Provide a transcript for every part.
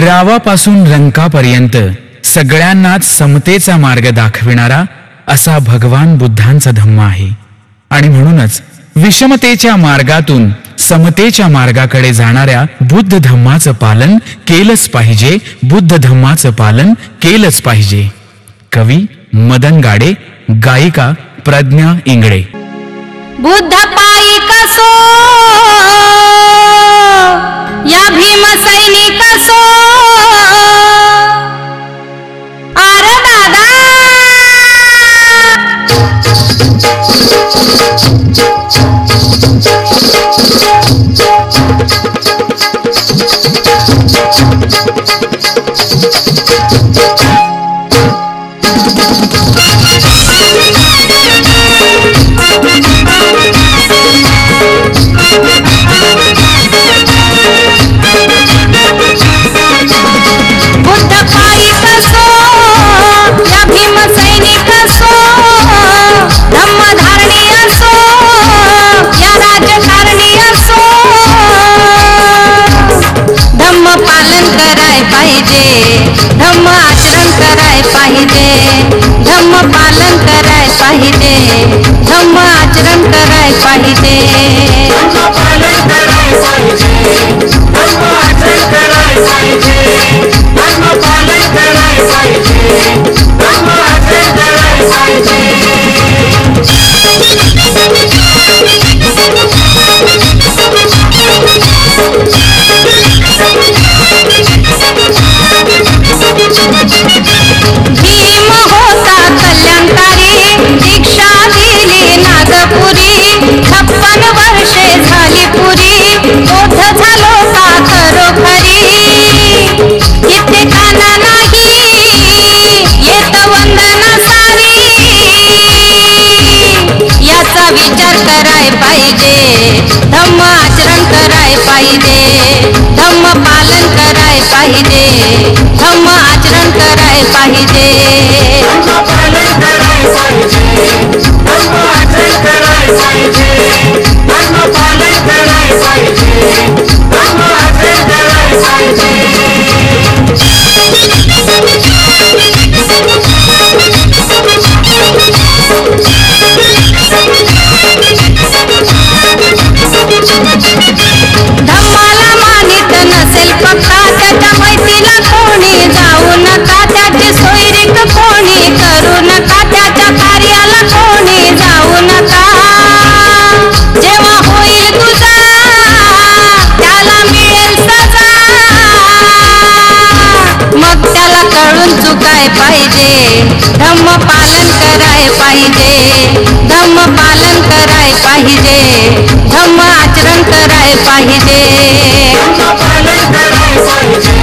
रावापासून रंकापर्यंत सगळ्यांनाच समतेचा मार्ग दाखविणारा असा भगवान बुद्धांचा धम्म आहे. आणि म्हणूनच विषमतेच्या मार्गातून समतेच्या मार्गाकडे जाणाऱ्या बुद्ध धम्माचं पालन केलंच पाहिजे. बुद्ध धम्माचं पालन केलंच पाहिजे. कवी मदन गाडे, गायिका प्रज्ञा इंगळे. बुद्ध पायी कसो या भीम सैनिक असो, अरे दादा धम्म आचरण कराय पाहिजे. धम्म पालन कराय पाहिजे. धम्म आचरण कराय पाहिजे. धम्म पालन कराय पाहिजे. धम्म आचरण कराय पाहिजे. धम्म पालन कराय पाहिजे. धम्म आचरण कराय पाहिजे. भीम होता कल्याणकारी, दीक्षा दिली नागपुरी. 56 वर्षे झाली पुरी, बोध झालो का खरोखरी. कित्येकांना नाही येत वंदना सारी, याचा विचार कराय पाहिजे. धम्म आचरण कराय पाहिजे. धम्म पालन कराय पाहिजे. धम्म आचरण कराय पाहिजे. धम्म पालन कराय पाहिजे. धम्म आचरण कराय पाहिजे. धम्म पालन कराय पाहिजे. धम्म आचरण कराय पाहिजे. धम्माला मानित नसेल पक्का, त्याच्या मैत्रीला कोणी जाऊ नका. त्याची सोयरीक कोणी करू नका. त्याच्या कार्याला कोणी जाऊ नका. जेव्हा होईल तुझा त्याला मिळेल सजा, मग त्याला कळून चुकाय पाहिजे. धम्म पालन कराय पाहिजे. धम्म पालन कराय पाहिजे. धम्म आचरण कराय पाहिजे. धम्म पालन कराय पाहिजे.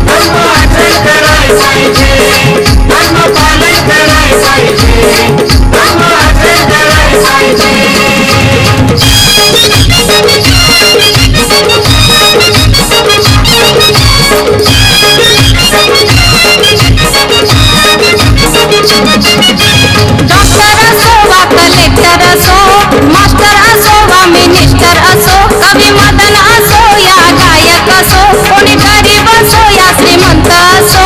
धम्म आचरण कराय पाहिजे. धम्म पालन कराय पाहिजे. धम्म आचरण कराय पाहिजे. डॉक्टर असो वा कलेक्टर असो, मास्टर असो वा मिनिस्टर असो, कवी मदन असो या गायक असो, कोणी गरीब असो या श्रीमंत असो,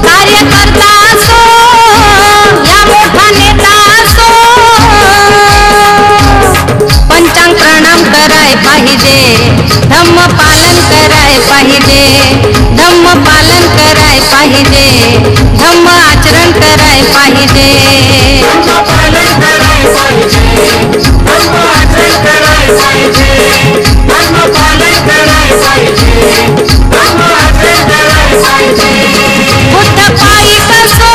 कार्यकर्ता असो या मोठा नेता असो, पंचांग प्रणाम कराय पाहिजे. धम्म पालन कराय पाहिजे. धम्म पालन कराय पाहिजे. धम्म आचरण कराय पाहिजे. धम्म पालन कराय पाहिजे. धम्म आचरण कराय पाहिजे. धम्म पालन कराय पाहिजे. धम्म आचरण कराय पाहिजे. बुद्ध पायी कसो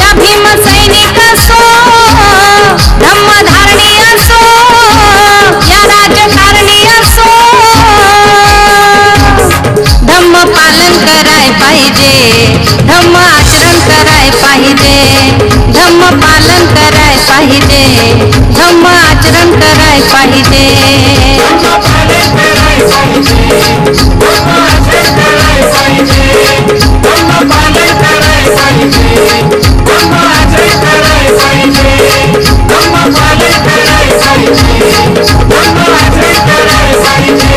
या भीम सैनिक असो, धम्मधारणी असो या राजकारणी असो, धम्म पालन कराय पाहिजे. धम्म आचरण कराय पाहिजे. धम्म पालन कराय पाहिजे. धम्म आचरण कराय पाहिजे. धम्म पालन कराय पाहिजे. धम्म आचरण कराय पाहिजे. धम्म पालन कराय पाहिजे. धम्म आचरण कराय पाहिजे. धम्म पालन कराय पाहिजे. धम्म आचरण कराय पाहिजे.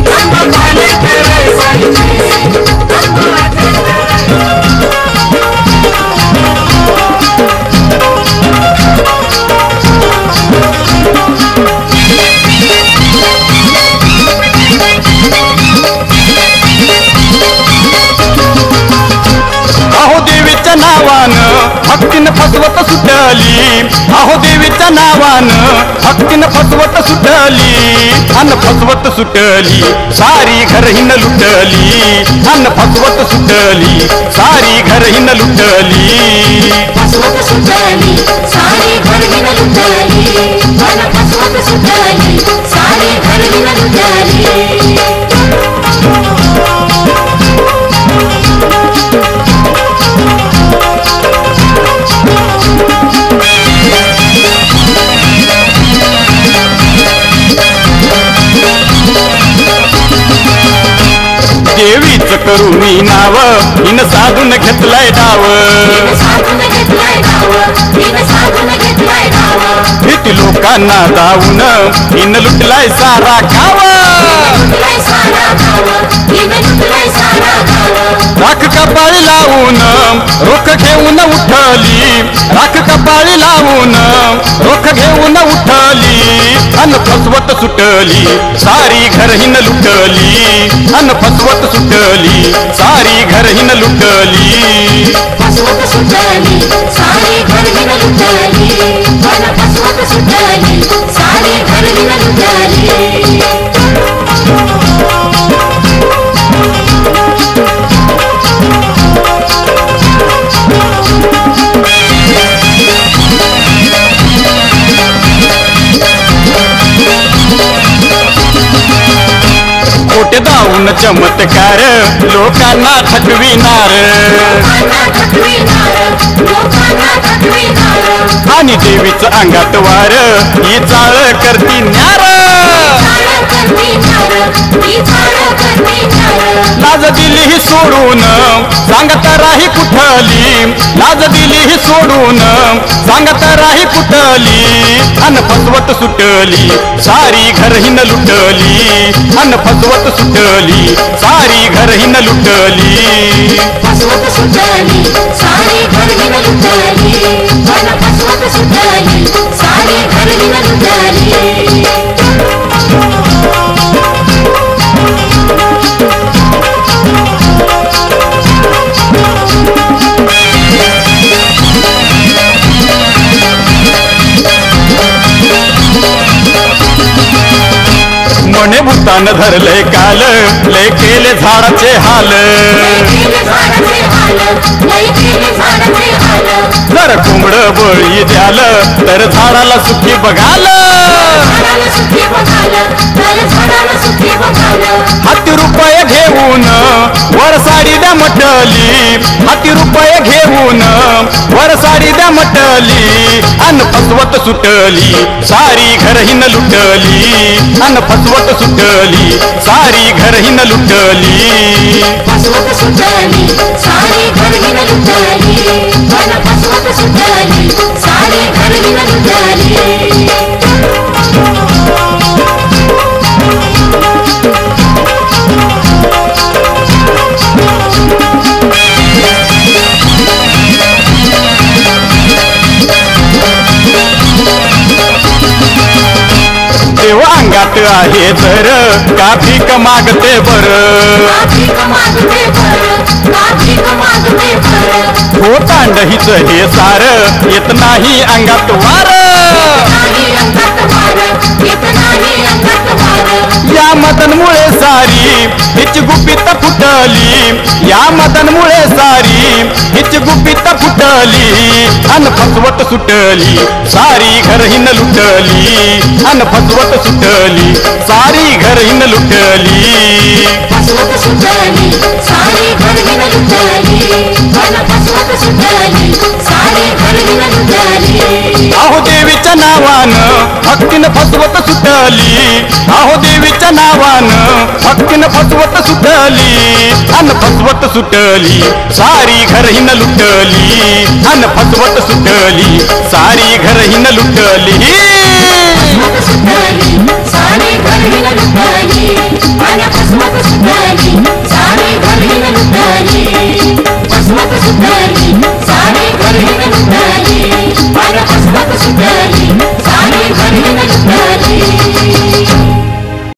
धम्म पालन कराय पाहिजे. पाहिजे धर्माचे अहो देवीच्या नावानं भक्तीनं फसवत सुटली अहो देवीच्या नावानं भक्तीनं फसवत सुटली अन फसवत सुटली सारी घरहीन लुटली अन फसवत सुटली सारी घरहीन लुटली फसवत सुटली सारी घरहीन लुटली मन फसवत सुटली सारी घरहीन लुटली देवीच करुणी नाव हिन साधून घेतलाय डाव साधून घेतलाय डाव साधून घेतलाय डाव किती लोकांना जाऊन हिन लुटलाय सारा गाव लुटलाय सारा गाव लुटलाय सारा गाव राख कपाळी लावून रोख घेऊन उठली राख कपाळी लावून रोख घेऊन उठली अन फसवत सुटली सारी घरहीन लुटली अन फसवत सुटली सारी घरहीन लुटली फसवत सुटली सारी घरहीन लुटली मन फसवत सुटली सारी घरहीन लुटली खोटे दावून चमत्कार लोकांना थकविनार लोकांना थकविनार लोकांना थकविनार आणि देवीच अंगात वार ही चाळ करती न्यार चाळ करती न्यार ही चाळ करती न्यार लाज दिली ही सोडून सांगत राही कुठली लाज दिली ही सोडून सांगत राही कुठली अन फसवत सुटली सारी घरहीन लुटली अन फसवत सुटली सारी घरहीन लुटली फसवत सुटली सारी घरहीन लुटली मन फसवत सुटली सारी घरहीन लुटली मने भूतान धरले काल लय केले झाडाचे हाल झाडाचे हाल लई केले झाडाचे हाल जर कोंबड बळी द्याल तर झाडाला सुखी बघाल झाडाला सुखी बघाल तर झाडाला सुखी बघाल हाती रुपये घेऊन वर साडी द्या म्हटली हाती रुपये घेऊन वर साडी द्या म्हटली अन फसवत सुटली सारी घरहीन लुटली अन फसवत सुटली सारी घरहीन लुटली फसवत सुटली सारी घरहीन लुटली मन फसवत सुटली सारी घरहीन लुटली देव अंगात आहे तर का भीक मागते बर भीक मागते बर भीक मागते बर हो तांडहीच हे सार येत नाही अंगात वार नाही अंगात वार येत नाही अंगात वार या मदनमुळे सारी हिच गुपित फुटली या मदनमुळे सारी हिच गुपित फुटली अन फसवत सुटली सारी घरहीन लुटली अन फसवत सुटली सारी घरहीन लुटली फसवत सुटली सारी घरहीन लुटली मन फसवत सुटली सारी घरहीन लुटली अहो देवीच्या नावानं भक्तीनं फसवत सुटली अहो देवीच्या नावानं भक्तीनं फसवत सुटली अन फसवत सुटली सारी घरहीन लुटली अन फसवत सुटली सारी घरहीन लुटली फसवत सुटली सारी घरहीन लुटली मन फसवत सुटली